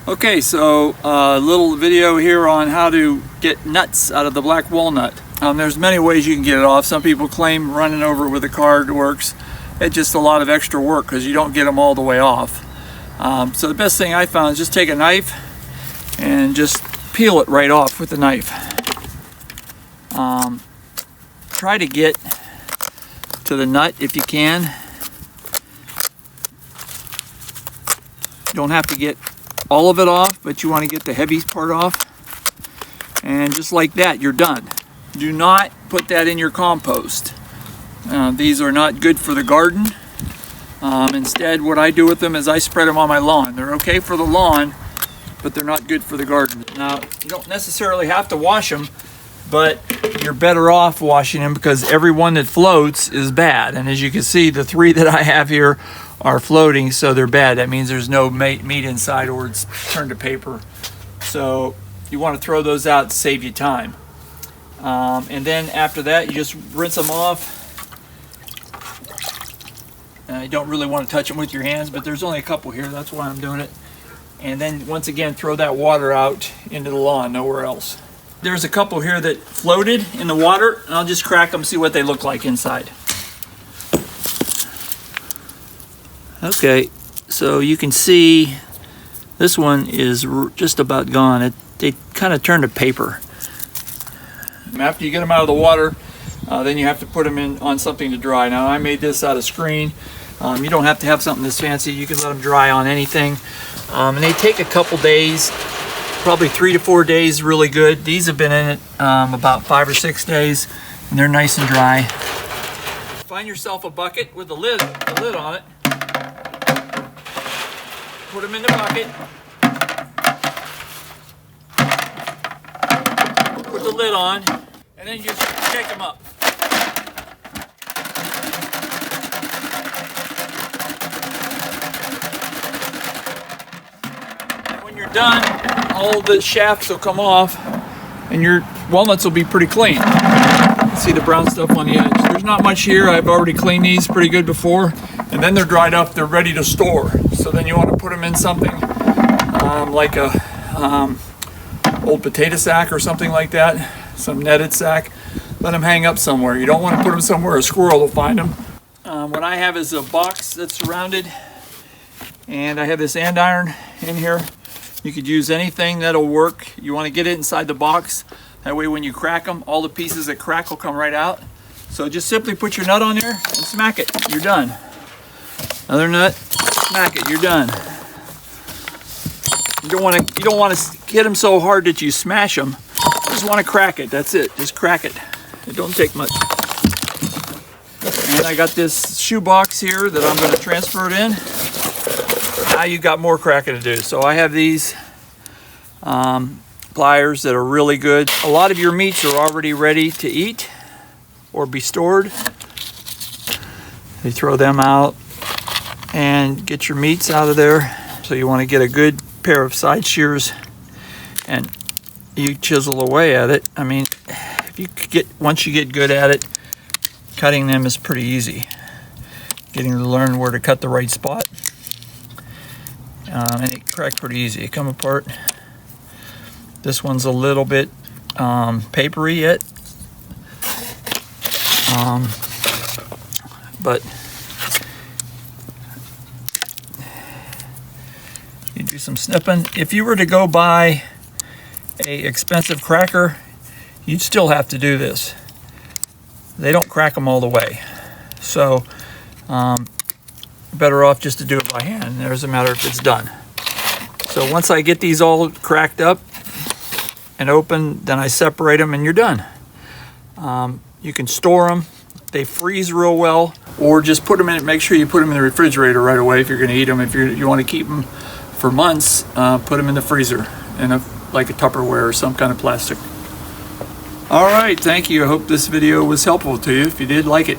Okay, so a little video here on how to get nuts out of the black walnut. There's many ways you can get it off. Some people claim running over it with a card works. It's just a lot of extra work because you don't get them all the way off. So the best thing I found is just take a knife and just peel it right off with the knife. Try to get to the nut if you can. You don't have to get all of it off, but you want to get the heavy part off. And just like that, you're done. Do not put that in your compost. These are not good for the garden. Instead, what I do with them is I spread them on my lawn. They're okay for the lawn, but they're not good for the garden. Now, you don't necessarily have to wash them, but you're better off washing them because every one that floats is bad. And as you can see, the 3 that I have here are floating, so they're bad. That means there's no meat inside or it's turned to paper. So you want to throw those out to save you time. And then after that, you just rinse them off. You don't really want to touch them with your hands, but there's only a couple here. That's why I'm doing it. And then once again, throw that water out into the lawn, nowhere else. There's a couple here that floated in the water, and I'll just crack them, see what they look like inside. Okay, so you can see this one is just about gone. They kind of turned to paper. After you get them out of the water, then you have to put them in on something to dry. Now I made this out of screen. You don't have to have something this fancy. You can let them dry on anything. And they take a couple days, probably 3 to 4 days, really good. These have been in it about 5 or 6 days, and they're nice and dry. Find yourself a bucket with a lid on it. Put them in the bucket. Put the lid on, and then you just shake them up. And when you're done, all the shafts will come off, and your walnuts will be pretty clean. See the brown stuff on the edge. There's not much here. I've already cleaned these pretty good before, and then they're dried up. They're ready to store. So then you want to put them in something like a old potato sack or something like that, some netted sack. Let them hang up somewhere. You don't want to put them somewhere a squirrel will find them. What I have is a box that's rounded, and I have this andiron in here. You could use anything that'll work. You want to get it inside the box. That way when you crack them, all the pieces that crack will come right out. So just simply put your nut on there and smack it. You're done. Another nut, smack it. You're done. You don't want to hit them so hard that you smash them. You just want to crack it. That's it. Just crack it. It don't take much. And I got this shoe box here that I'm going to transfer it in. Now you got more cracking to do. So I have these pliers that are really good. A lot of your meats are already ready to eat or be stored. You throw them out and get your meats out of there. So you want to get a good pair of side shears and you chisel away at it. I mean, if you once you get good at it, cutting them is pretty easy. Getting to learn where to cut the right spot. And it cracked pretty easy. It come apart. This one's a little bit papery yet. But you do some snipping. If you were to go buy a expensive cracker, you'd still have to do this. They don't crack them all the way. So better off just to do it by hand. It doesn't matter if it's done. So once I get these all cracked up and open, then I separate them and you're done. You can store them. They freeze real well, or just put them in. Make sure you put them in the refrigerator right away if you're going to eat them. If you want to keep them for months, put them in the freezer in like a Tupperware or some kind of plastic. All right, thank you. I hope this video was helpful to you. If you did, like it.